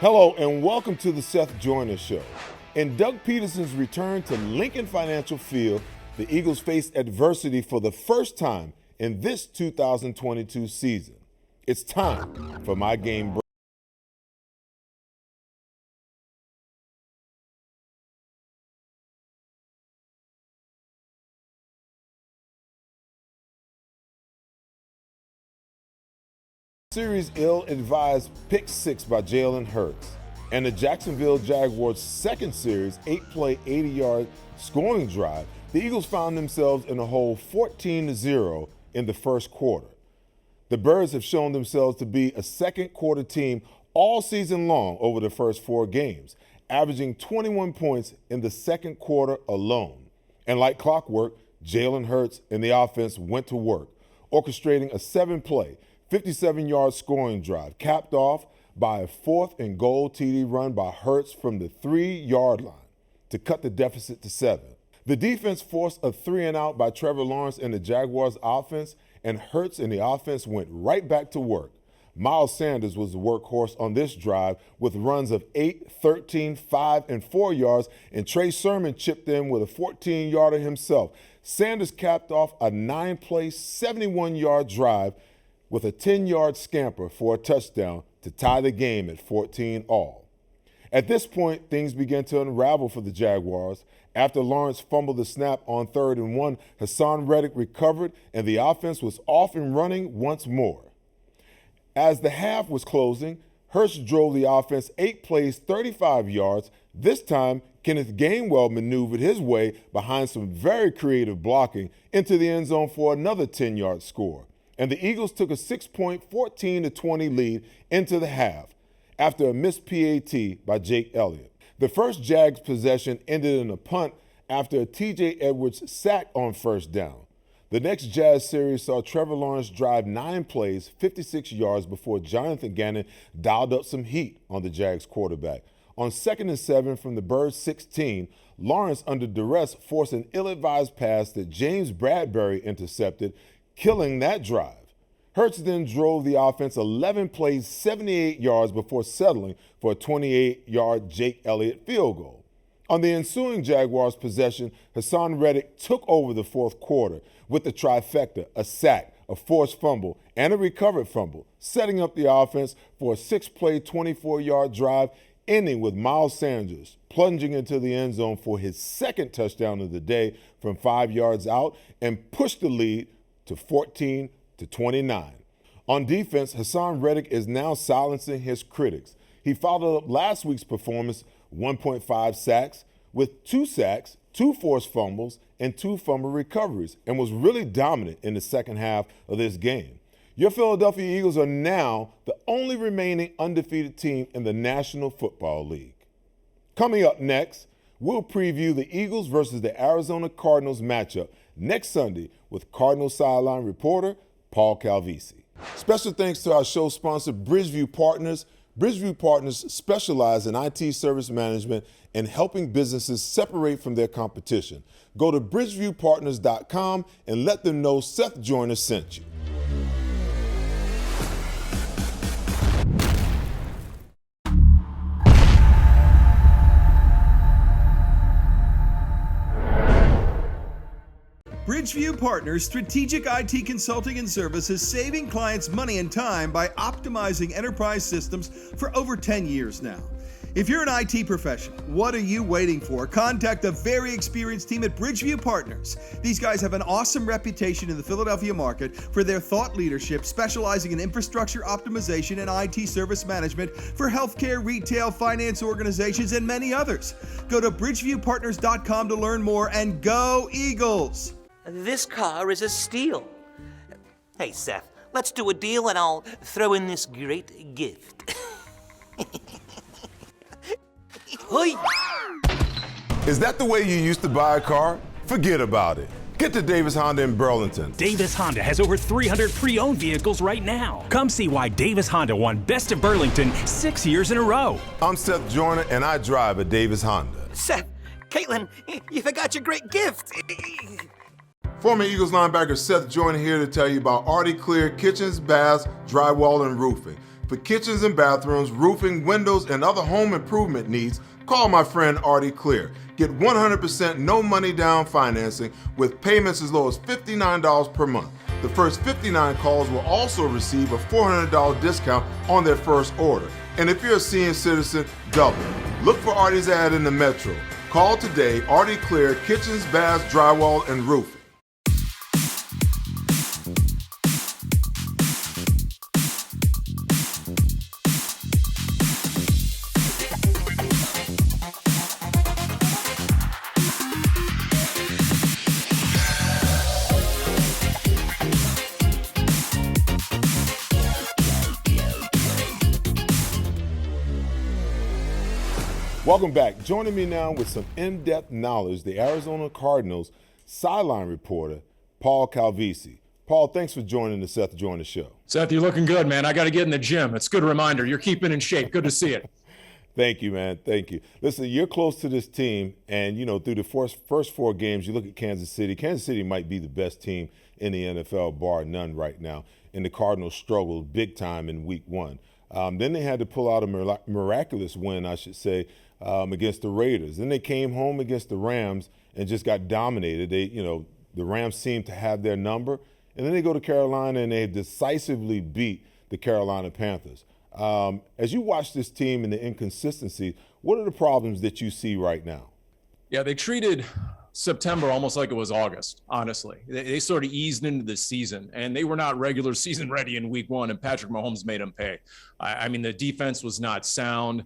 Hello and welcome to the Seth Joyner Show. In Doug Peterson's return to Lincoln Financial Field, the Eagles faced adversity for the first time in this 2022 season. It's time for my game break. Series ill-advised pick six by Jalen Hurts, and the Jacksonville Jaguars' second series 8-play, 80-yard scoring drive, the Eagles found themselves in a hole 14-0 in the first quarter. The Birds have shown themselves to be a second-quarter team all season long over the first four games, averaging 21 points in the second quarter alone. And like clockwork, Jalen Hurts and the offense went to work, orchestrating a 7-play, 57-yard scoring drive, capped off by a 4th-and-goal TD run by Hurts from the 3-yard line to cut the deficit to 7. The defense forced a 3-and-out by Trevor Lawrence and the Jaguars' offense, and Hurts and the offense went right back to work. Miles Sanders was the workhorse on this drive with runs of 8, 13, 5, and 4 yards, and Trey Sermon chipped in with a 14-yarder himself. Sanders capped off a 9-play, 71-yard drive with a 10-yard scamper for a touchdown to tie the game at 14 all. At this point, things began to unravel for the Jaguars. After Lawrence fumbled the snap on 3rd and 1, Hassan Reddick recovered and the offense was off and running once more. As the half was closing, Hurts drove the offense 8 plays, 35 yards. This time, Kenneth Gainwell maneuvered his way behind some very creative blocking into the end zone for another 10-yard score. And the Eagles took a 6-point, 14-20 lead into the half after a missed PAT by Jake Elliott. The first Jags possession ended in a punt after a TJ Edwards sack on first down. The next Jazz series saw Trevor Lawrence drive 9 plays, 56 yards before Jonathan Gannon dialed up some heat on the Jags quarterback. On 2nd and 7 from the Birds' 16, Lawrence, under duress, forced an ill-advised pass that James Bradbury intercepted, killing that drive. Hurts then drove the offense 11 plays, 78 yards before settling for a 28-yard Jake Elliott field goal. On the ensuing Jaguars possession, Hassan Reddick took over the fourth quarter with the trifecta, a sack, a forced fumble, and a recovered fumble, setting up the offense for a 6-play, 24-yard drive, ending with Miles Sanders plunging into the end zone for his second touchdown of the day from 5 yards out and pushed the lead to 14-29. On defense, Hassan Reddick is now silencing his critics. He followed up last week's performance, 1.5 sacks, with 2 sacks, 2 forced fumbles, and 2 fumble recoveries, and was really dominant in the second half of this game. Your Philadelphia Eagles are now the only remaining undefeated team in the National Football League. Coming up next, we'll preview the Eagles versus the Arizona Cardinals matchup next Sunday with Cardinals sideline reporter Paul Calvisi. Special thanks to our show sponsor, Bridgeview Partners. Bridgeview Partners specialize in IT service management and helping businesses separate from their competition. Go to bridgeviewpartners.com and let them know Seth Joyner sent you. Bridgeview Partners strategic IT consulting and services, saving clients money and time by optimizing enterprise systems for over 10 years now. If you're an IT professional, what are you waiting for? Contact a very experienced team at Bridgeview Partners. These guys have an awesome reputation in the Philadelphia market for their thought leadership, specializing in infrastructure optimization and IT service management for healthcare, retail, finance organizations, and many others. Go to bridgeviewpartners.com to learn more, and go Eagles! This car is a steal. Hey, Seth, let's do a deal and I'll throw in this great gift. Hoi! Is that the way you used to buy a car? Forget about it. Get to Davis Honda in Burlington. Davis Honda has over 300 pre-owned vehicles right now. Come see why Davis Honda won Best of Burlington 6 years in a row. I'm Seth Joyner, and I drive a Davis Honda. Seth, Caitlin, you forgot your great gift. Former Eagles linebacker Seth Joyner here to tell you about Artie Clear Kitchens, Baths, Drywall, and Roofing. For kitchens and bathrooms, roofing, windows, and other home improvement needs, call my friend Artie Clear. Get 100% no money down financing with payments as low as $59 per month. The first 59 calls will also receive a $400 discount on their first order. And if you're a senior citizen, double. Look for Artie's ad in the Metro. Call today, Artie Clear, kitchens, baths, drywall, and roofing. Welcome back. Joining me now with some in-depth knowledge, the Arizona Cardinals sideline reporter, Paul Calvisi. Paul, thanks for joining the Seth Joyner Show. Seth, you're looking good, man. I got to get in the gym. It's a good reminder. You're keeping in shape. Good to see it. Thank you, man. Thank you. Listen, you're close to this team, and, through the first four games, you look at Kansas City. Kansas City might be the best team in the NFL, bar none right now, and the Cardinals struggled big time in week one. Then they had to pull out a miraculous win, I should say, against the Raiders. Then they came home against the Rams and just got dominated. The Rams seemed to have their number. And then they go to Carolina and they decisively beat the Carolina Panthers. As you watch this team and the inconsistency, what are the problems that you see right now? Yeah, they treated September almost like it was August, honestly. They sort of eased into the season, and they were not regular season ready in week one, and Patrick Mahomes made them pay. I mean, the defense was not sound.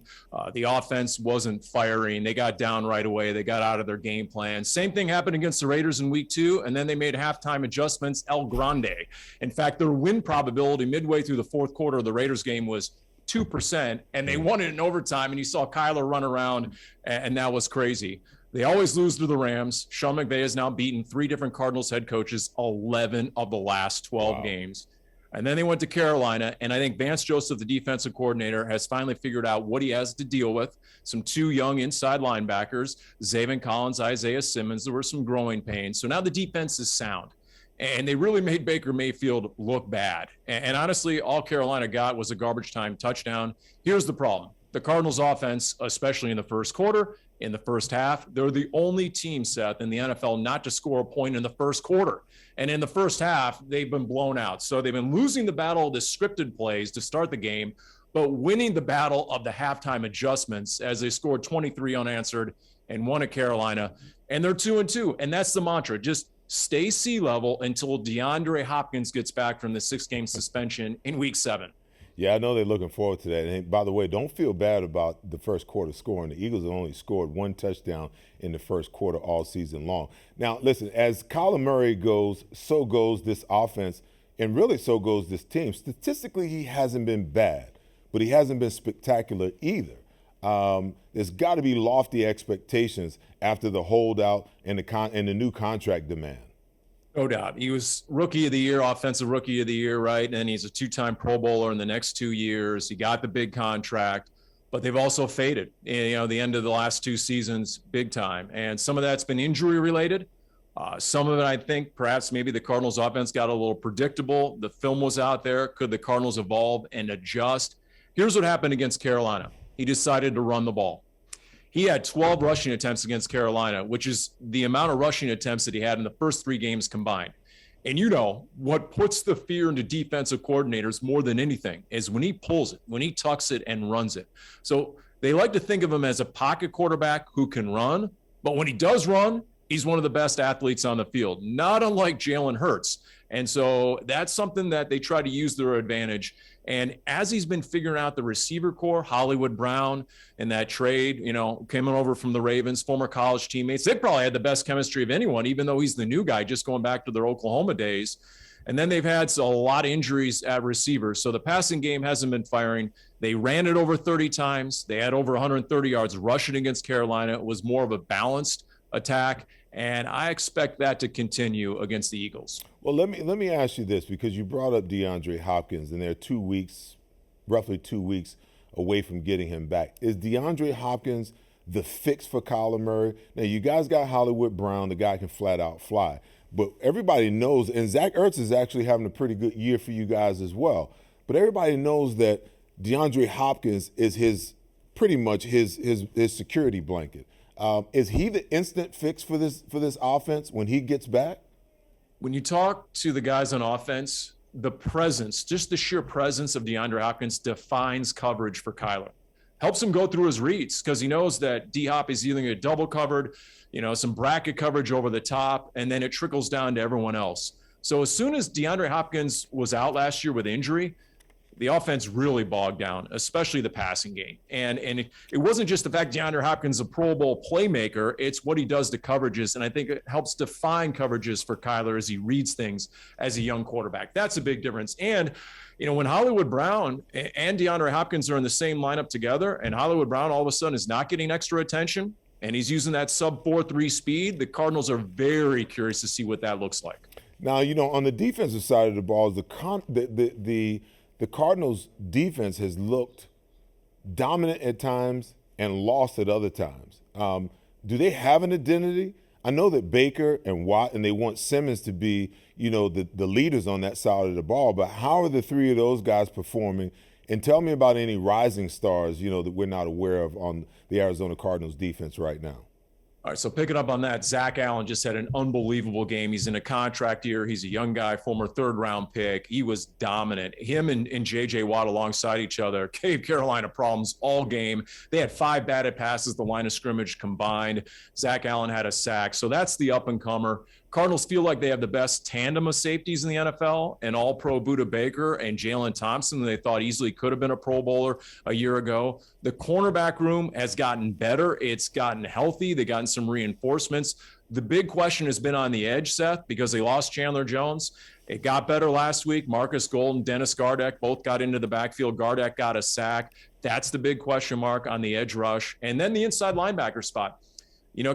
The offense wasn't firing. They got down right away. They got out of their game plan. Same thing happened against the Raiders in week two, and then they made halftime adjustments El Grande. In fact, their win probability midway through the fourth quarter of the Raiders game was 2%, and they won it in overtime, and you saw Kyler run around, and that was crazy. They always lose to the Rams. Sean McVay has now beaten 3 different Cardinals head coaches 11 of the last 12 games. And then they went to Carolina, and I think Vance Joseph, the defensive coordinator, has finally figured out what he has to deal with. Some 2 young inside linebackers, Zaven Collins, Isaiah Simmons. There were some growing pains. So now the defense is sound. And they really made Baker Mayfield look bad. And honestly, all Carolina got was a garbage time touchdown. Here's the problem. The Cardinals offense, especially in the first quarter, in the first half, they're the only team, Seth, in the NFL not to score a point in the first quarter. And in the first half, they've been blown out. So they've been losing the battle of the scripted plays to start the game, but winning the battle of the halftime adjustments as they scored 23 unanswered and won at Carolina. And they're 2-2. And that's the mantra. Just stay C-level until DeAndre Hopkins gets back from the 6-game suspension in week 7. Yeah, I know they're looking forward to that. And by the way, don't feel bad about the first quarter scoring. The Eagles have only scored 1 touchdown in the first quarter all season long. Now, listen, as Kyler Murray goes, so goes this offense, and really so goes this team. Statistically, he hasn't been bad, but he hasn't been spectacular either. There's got to be lofty expectations after the holdout and the new contract demand. No doubt. He was rookie of the year, offensive rookie of the year, right? And he's a 2-time Pro Bowler in the next 2 years. He got the big contract, but they've also faded, the end of the last 2 seasons, big time. And some of that's been injury related. Some of it, I think, perhaps maybe the Cardinals offense got a little predictable. The film was out there. Could the Cardinals evolve and adjust? Here's what happened against Carolina. He decided to run the ball. He had 12 rushing attempts against Carolina, which is the amount of rushing attempts that he had in the first 3 games combined. And what puts the fear into defensive coordinators more than anything is when he pulls it, when he tucks it and runs it. So they like to think of him as a pocket quarterback who can run, but when he does run, he's one of the best athletes on the field, not unlike Jalen Hurts. And so that's something that they try to use to their advantage. And as he's been figuring out the receiver core, Hollywood Brown in that trade, coming over from the Ravens, former college teammates, they probably had the best chemistry of anyone, even though he's the new guy, just going back to their Oklahoma days. And then they've had a lot of injuries at receivers. So the passing game hasn't been firing. They ran it over 30 times. They had over 130 yards rushing against Carolina. It was more of a balanced attack. And I expect that to continue against the Eagles. Well, let me ask you this, because you brought up DeAndre Hopkins, and they're roughly 2 weeks away from getting him back. Is DeAndre Hopkins the fix for Kyler Murray? Now, you guys got Hollywood Brown, the guy can flat out fly. But everybody knows, and Zach Ertz is actually having a pretty good year for you guys as well. But everybody knows that DeAndre Hopkins is pretty much his security blanket. Is he the instant fix for this offense when he gets back? When you talk to the guys on offense, the presence, just the sheer presence of DeAndre Hopkins defines coverage for Kyler. Helps him go through his reads because he knows that D-Hop is either going to get double covered, some bracket coverage over the top, and then it trickles down to everyone else. So as soon as DeAndre Hopkins was out last year with injury, the offense really bogged down, especially the passing game. And it wasn't just the fact DeAndre Hopkins is a Pro Bowl playmaker, it's what he does to coverages. And I think it helps define coverages for Kyler as he reads things as a young quarterback. That's a big difference. And, when Hollywood Brown and DeAndre Hopkins are in the same lineup together and Hollywood Brown all of a sudden is not getting extra attention and he's using that sub 4.3 speed, the Cardinals are very curious to see what that looks like. Now, on the defensive side of the ball, the Cardinals' defense has looked dominant at times and lost at other times. Do they have an identity? I know that Baker and Watt, and they want Simmons to be, the leaders on that side of the ball, but how are the three of those guys performing? And tell me about any rising stars, that we're not aware of on the Arizona Cardinals defense right now. All right, so picking up on that, Zach Allen just had an unbelievable game. He's in a contract year. He's a young guy, former third-round pick. He was dominant. Him and J.J. Watt alongside each other gave Carolina problems all game. They had 5 batted passes, the line of scrimmage combined. Zach Allen had a sack. So that's the up-and-comer. Cardinals feel like they have the best tandem of safeties in the NFL, and all-pro Budda Baker and Jalen Thompson. They thought easily could have been a Pro Bowler a year ago. The cornerback room has gotten better. It's gotten healthy. They've gotten some reinforcements. The big question has been on the edge, Seth, because they lost Chandler Jones. It got better last week. Marcus Golden, Dennis Gardeck both got into the backfield. Gardeck got a sack. That's the big question mark on the edge rush. And then the inside linebacker spot.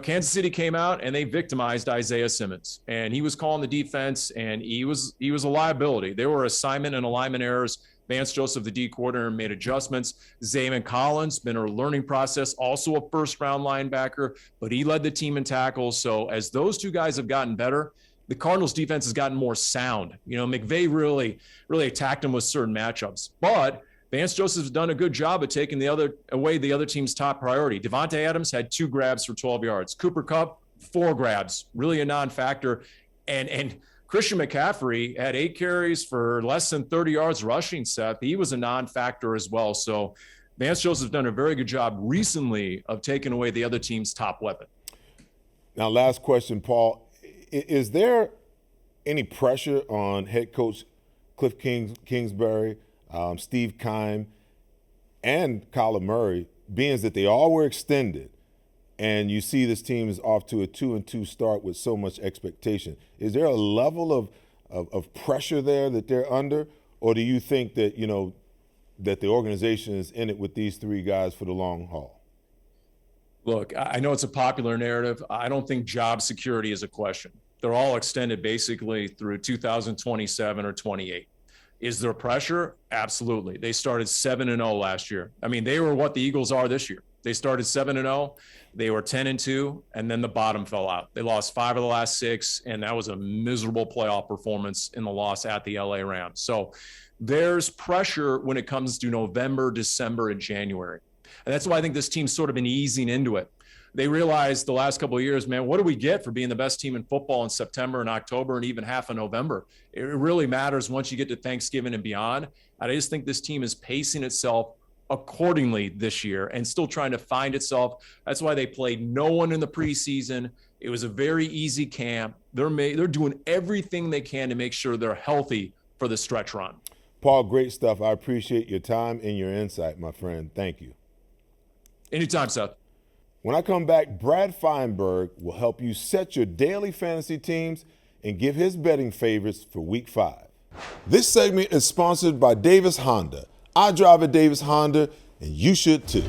Kansas City came out and they victimized Isaiah Simmons, and he was calling the defense, and he was a liability. There were assignment and alignment errors. Vance Joseph, the D coordinator, made adjustments. Zayvon Collins, been a learning process, also a first-round linebacker, but he led the team in tackles. So as those two guys have gotten better, the Cardinals defense has gotten more sound. McVay really attacked them with certain matchups, but Vance Joseph's done a good job of taking the other team's top priority. Devontae Adams had 2 grabs for 12 yards. Cooper Kupp, 4 grabs, really a non-factor. And Christian McCaffrey had 8 carries for less than 30 yards rushing, Seth. He was a non-factor as well. So Vance Joseph's done a very good job recently of taking away the other team's top weapon. Now, last question, Paul. Is there any pressure on head coach Cliff Kingsbury, Steve Keim, and Kyler Murray, being that they all were extended, and you see this team is off to a 2-2 start with so much expectation? Is there a level of pressure there that they're under, or do you think that that the organization is in it with these 3 guys for the long haul? Look, I know it's a popular narrative. I don't think job security is a question. They're all extended basically through 2027 or 28. Is there pressure? Absolutely. They started 7-0 last year. I mean, they were what the Eagles are this year. They started 7-0. They were 10-2, and then the bottom fell out. They lost 5 of the last 6, and that was a miserable playoff performance in the loss at the LA Rams. So there's pressure when it comes to November, December, and January. And that's why I think this team's sort of been easing into it. They realized the last couple of years, man, what do we get for being the best team in football in September and October and even half of November? It really matters once you get to Thanksgiving and beyond. I just think this team is pacing itself accordingly this year and still trying to find itself. That's why they played no one in the preseason. It was a very easy camp. They're doing everything they can to make sure they're healthy for the stretch run. Paul, great stuff. I appreciate your time and your insight, my friend. Thank you. Anytime, Seth. When I come back, Brad Feinberg will help you set your daily fantasy teams and give his betting favorites for Week 5. This segment is sponsored by Davis Honda. I drive a Davis Honda, and you should too.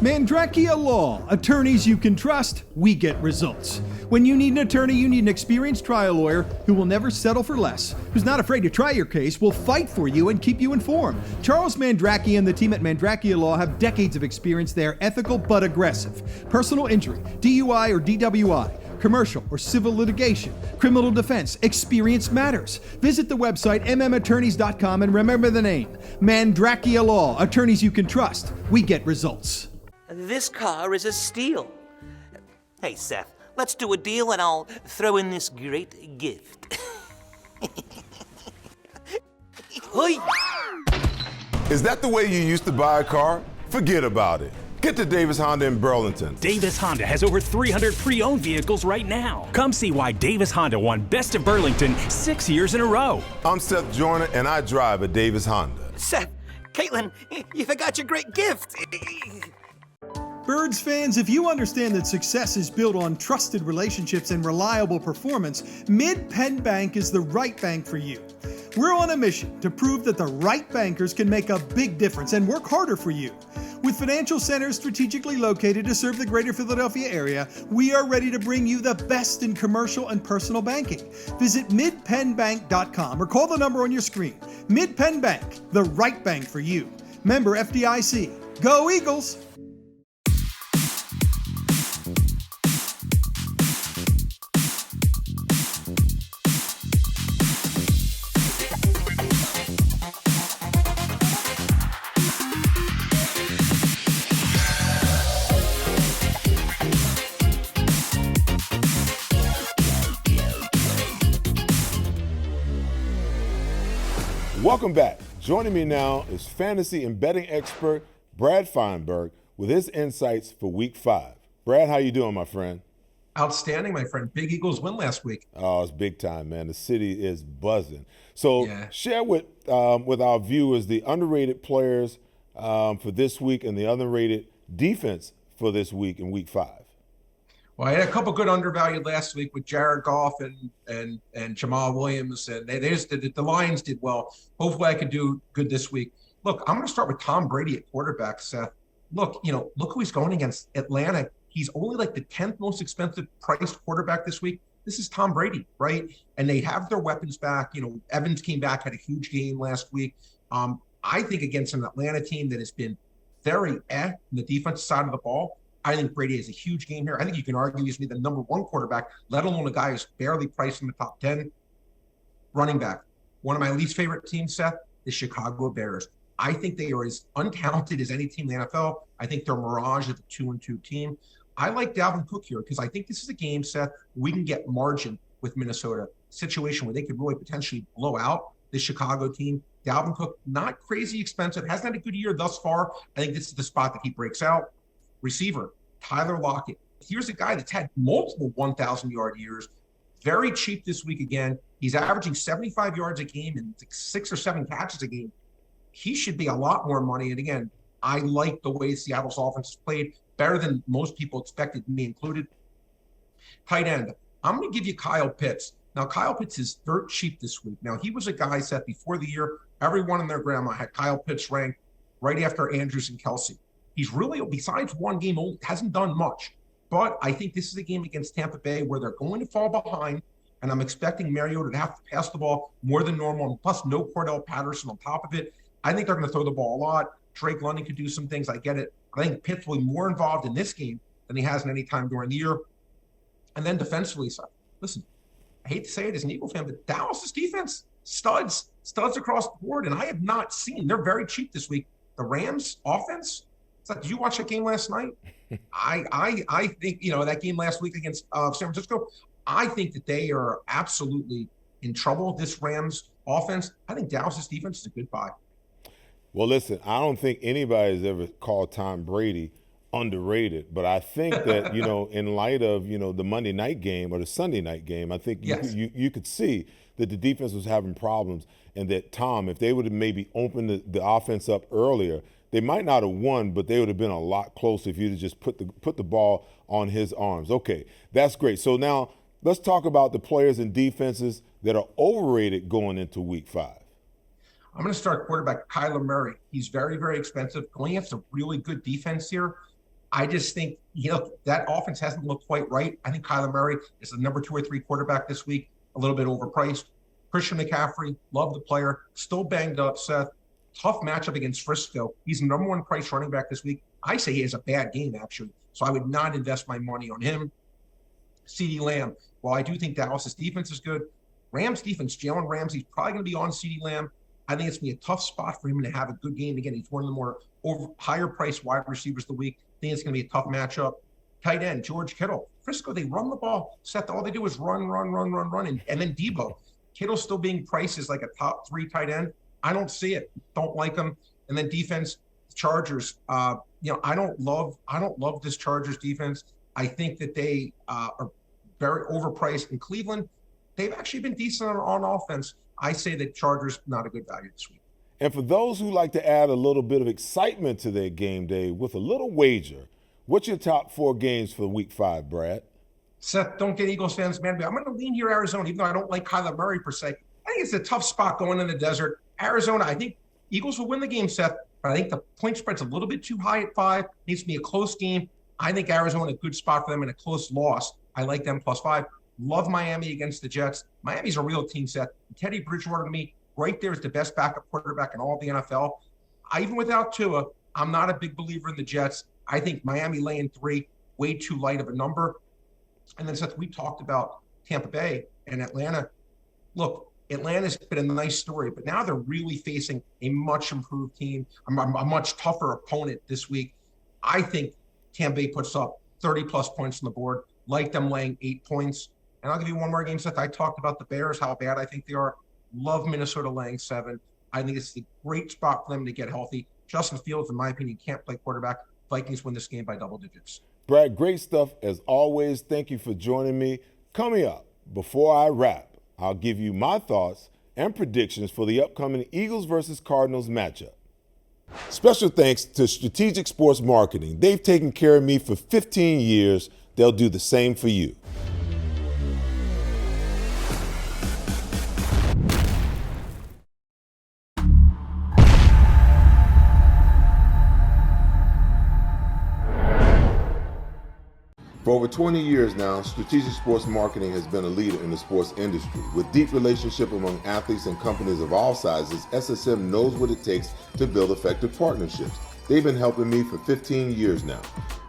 Mandrakia Law, attorneys you can trust, we get results. When you need an attorney, you need an experienced trial lawyer who will never settle for less, who's not afraid to try your case, will fight for you and keep you informed. Charles Mandrakia and the team at Mandrakia Law have decades of experience. They are ethical but aggressive. Personal injury, DUI or DWI, commercial or civil litigation, criminal defense, experience matters. Visit the website mmattorneys.com and remember the name, Mandrakia Law, attorneys you can trust, we get results. This car is a steal. Hey, Seth, let's do a deal and I'll throw in this great gift. Hoi! Is that the way you used to buy a car? Forget about it. Get to Davis Honda in Burlington. Davis Honda has over 300 pre-owned vehicles right now. Come see why Davis Honda won Best of Burlington 6 years in a row. I'm Seth Joyner, and I drive a Davis Honda. Seth, Caitlin, you forgot your great gift. Birds fans, if you understand that success is built on trusted relationships and reliable performance, Mid-Penn Bank is the right bank for you. We're on a mission to prove that the right bankers can make a big difference and work harder for you. With financial centers strategically located to serve the greater Philadelphia area, we are ready to bring you the best in commercial and personal banking. Visit midpennbank.com or call the number on your screen. Mid-Penn Bank, the right bank for you. Member FDIC. Go Eagles! Welcome back. Joining me now is fantasy and betting expert Brad Feinberg with his insights for Week 5. Brad, how you doing, my friend? Outstanding, my friend. Big Eagles win last week. Oh, it's big time, man. The city is buzzing. So share with our viewers the underrated players for this week and the underrated defense for this week in Week 5. Well, I had a couple good undervalued last week with Jared Goff and Jamal Williams, and the Lions did well. Hopefully I could do good this week. Look, I'm going to start with Tom Brady at quarterback, Seth. Look who he's going against. Atlanta. He's only like the 10th most expensive priced quarterback this week. This is Tom Brady, right? And they have their weapons back. Evans came back, had a huge game last week. I think against an Atlanta team that has been very on the defensive side of the ball, I think Brady has a huge game here. I think you can argue he's the number one quarterback, let alone a guy who's barely priced in the top 10. Running back. One of my least favorite teams, Seth, the Chicago Bears. I think they are as untalented as any team in the NFL. I think they're a mirage of a 2-2 team. I like Dalvin Cook here because I think this is a game, Seth, we can get margin with Minnesota. Situation where they could really potentially blow out the Chicago team. Dalvin Cook, not crazy expensive, hasn't had a good year thus far. I think this is the spot that he breaks out. Receiver, Tyler Lockett. Here's a guy that's had multiple 1,000-yard years. Very cheap this week again. He's averaging 75 yards a game and 6 or 7 catches a game. He should be a lot more money. And again, I like the way Seattle's offense has played, better than most people expected, me included. Tight end. I'm going to give you Kyle Pitts. Now, Kyle Pitts is dirt cheap this week. Now, he was a guy, Seth, before the year, everyone and their grandma had Kyle Pitts ranked right after Andrews and Kelsey. He's really, besides one game old, hasn't done much. But I think this is a game against Tampa Bay where they're going to fall behind, and I'm expecting Mariota to have to pass the ball more than normal, plus no Cordell Patterson on top of it. I think they're going to throw the ball a lot. Drake London could do some things. I get it. I think Pitts will be more involved in this game than he has in any time during the year. And then defensively, so listen, I hate to say it as an Eagle fan, but Dallas' defense, studs across the board, and I have not seen. They're very cheap this week. The Rams' offense. Did you watch that game last night? I think, that game last week against San Francisco, I think that they are absolutely in trouble. This Rams offense, I think Dallas' defense is a good buy. Well, listen, I don't think anybody has ever called Tom Brady underrated, but I think that, in light of, the Monday night game or the Sunday night game, I think you could see that the defense was having problems and that Tom, if they would have maybe opened the offense up earlier, they might not have won, but they would have been a lot closer if you'd have just put the ball on his arms. Okay, that's great. So now let's talk about the players and defenses that are overrated going into Week 5. I'm going to start quarterback Kyler Murray. He's very, very expensive. Going against a really good defense here. I just think, that offense hasn't looked quite right. I think Kyler Murray is the number 2 or 3 quarterback this week, a little bit overpriced. Christian McCaffrey, love the player, still banged up, Seth. Tough matchup against Frisco. He's the number 1 price running back this week. I say he has a bad game, actually. So I would not invest my money on him. CeeDee Lamb, while I do think Dallas' defense is good, Rams defense, Jalen Ramsey's probably going to be on CeeDee Lamb. I think it's going to be a tough spot for him to have a good game. Again, he's one of the more higher priced wide receivers of the week. I think it's going to be a tough matchup. Tight end, George Kittle. Frisco, they run the ball. Seth, all they do is run. And then Debo. Kittle's still being priced as like a top 3 tight end. I don't see it. Don't like him. And then defense, Chargers. I don't love this Chargers defense. I think that they are very overpriced. In Cleveland, they've actually been decent on offense. I say that Chargers not a good value this week. And for those who like to add a little bit of excitement to their game day with a little wager, what's your top 4 games for week 5, Brad? Seth, don't get Eagles fans mad at me. I'm going to lean here Arizona, even though I don't like Kyler Murray per se. I think it's a tough spot going in the desert. Arizona, I think Eagles will win the game, Seth, but I think the point spread's a little bit too high at 5. Needs to be a close game. I think Arizona a good spot for them in a close loss. I like them +5. Love Miami against the Jets. Miami's a real team, Seth. Teddy Bridgewater to me, right there is the best backup quarterback in all of the NFL. Even without Tua, I'm not a big believer in the Jets. I think Miami laying 3, way too light of a number. And then, Seth, we talked about Tampa Bay and Atlanta. Look, Atlanta's been a nice story, but now they're really facing a much improved team, a much tougher opponent this week. I think Tampa Bay puts up 30-plus points on the board, like them laying 8 points. And I'll give you one more game, Seth. I talked about the Bears, how bad I think they are. Love Minnesota laying 7. I think it's a great spot for them to get healthy. Justin Fields, in my opinion, can't play quarterback. Vikings win this game by double digits. Brad, great stuff as always. Thank you for joining me. Coming up, before I wrap, I'll give you my thoughts and predictions for the upcoming Eagles versus Cardinals matchup. Special thanks to Strategic Sports Marketing. They've taken care of me for 15 years. They'll do the same for you. For over 20 years now, Strategic Sports Marketing has been a leader in the sports industry. With deep relationship among athletes and companies of all sizes, SSM knows what it takes to build effective partnerships. They've been helping me for 15 years now.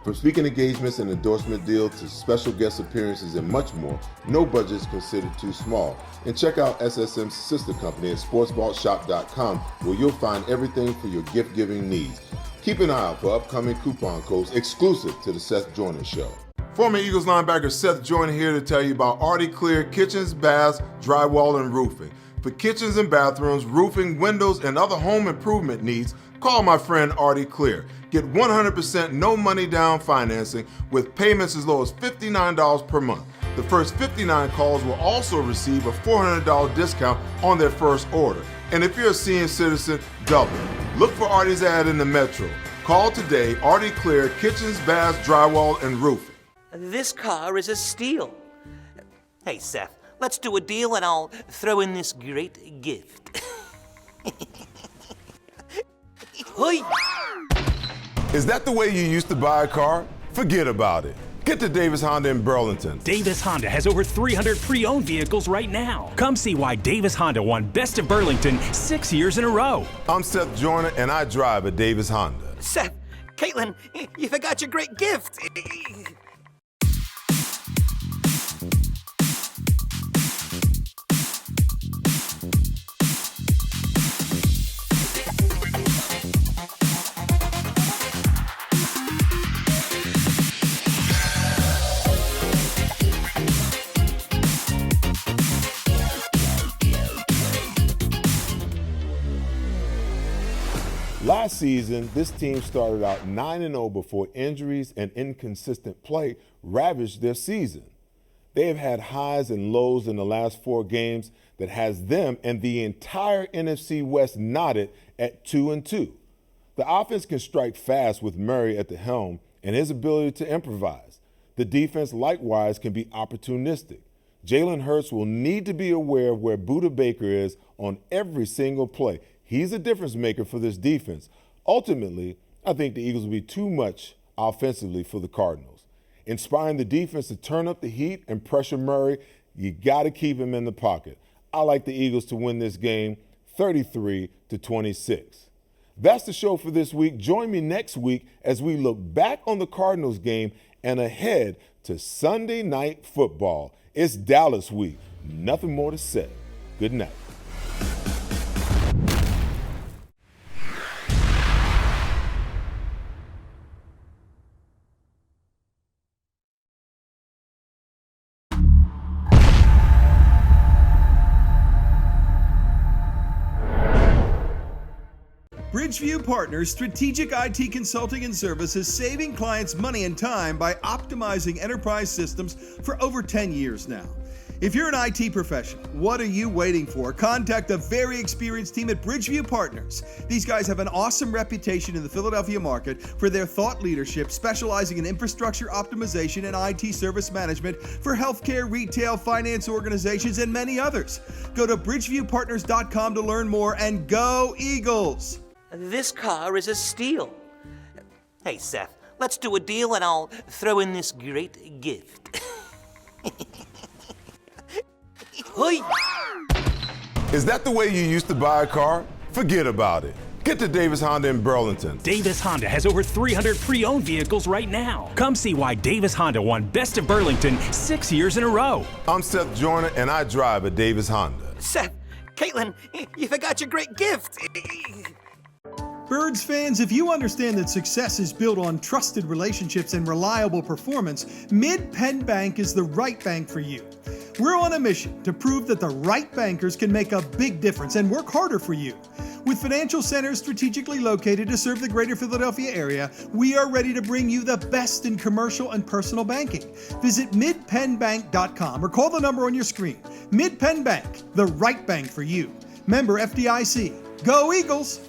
From speaking engagements and endorsement deals to special guest appearances and much more, no budget is considered too small. And check out SSM's sister company at sportsvaultshop.com, where you'll find everything for your gift-giving needs. Keep an eye out for upcoming coupon codes exclusive to the Seth Joyner Show. Former Eagles linebacker Seth Joyner here to tell you about Artie Clear Kitchens, Baths, Drywall, and Roofing. For kitchens and bathrooms, roofing, windows, and other home improvement needs, call my friend Artie Clear. Get 100% no money down financing with payments as low as $59 per month. The first 59 calls will also receive a $400 discount on their first order. And if you're a senior citizen, double. Look for Artie's ad in the Metro. Call today, Artie Clear Kitchens, Baths, Drywall, and Roofing. This car is a steal. Hey, Seth, let's do a deal and I'll throw in this great gift. Hoi! Is that the way you used to buy a car? Forget about it. Get to Davis Honda in Burlington. Davis Honda has over 300 pre-owned vehicles right now. Come see why Davis Honda won Best of Burlington 6 years in a row. I'm Seth Joyner, and I drive a Davis Honda. Seth, Caitlin, you forgot your great gift. Last season, this team started out 9-0 before injuries and inconsistent play ravaged their season. They have had highs and lows in the last 4 games that has them and the entire NFC West knotted at 2-2. The offense can strike fast with Murray at the helm and his ability to improvise. The defense likewise can be opportunistic. Jalen Hurts will need to be aware of where Budda Baker is on every single play. He's a difference maker for this defense. Ultimately, I think the Eagles will be too much offensively for the Cardinals. Inspiring the defense to turn up the heat and pressure Murray, you got to keep him in the pocket. I like the Eagles to win this game 33-26. That's the show for this week. Join me next week as we look back on the Cardinals game and ahead to Sunday Night Football. It's Dallas week. Nothing more to say. Good night. Bridgeview Partners strategic IT consulting and services, saving clients money and time by optimizing enterprise systems for over 10 years now. If you're an IT professional, what are you waiting for? Contact a very experienced team at Bridgeview Partners. These guys have an awesome reputation in the Philadelphia market for their thought leadership, specializing in infrastructure optimization and IT service management for healthcare, retail, finance organizations, and many others. Go to bridgeviewpartners.com to learn more, and go Eagles! This car is a steal. Hey, Seth, let's do a deal and I'll throw in this great gift. Hoi! Is that the way you used to buy a car? Forget about it. Get to Davis Honda in Burlington. Davis Honda has over 300 pre-owned vehicles right now. Come see why Davis Honda won Best of Burlington 6 years in a row. I'm Seth Joyner, and I drive a Davis Honda. Seth, Caitlin, you forgot your great gift. Birds fans, if you understand that success is built on trusted relationships and reliable performance, Mid-Penn Bank is the right bank for you. We're on a mission to prove that the right bankers can make a big difference and work harder for you. With financial centers strategically located to serve the greater Philadelphia area, we are ready to bring you the best in commercial and personal banking. Visit midpennbank.com or call the number on your screen. Mid-Penn Bank, the right bank for you. Member FDIC. Go Eagles!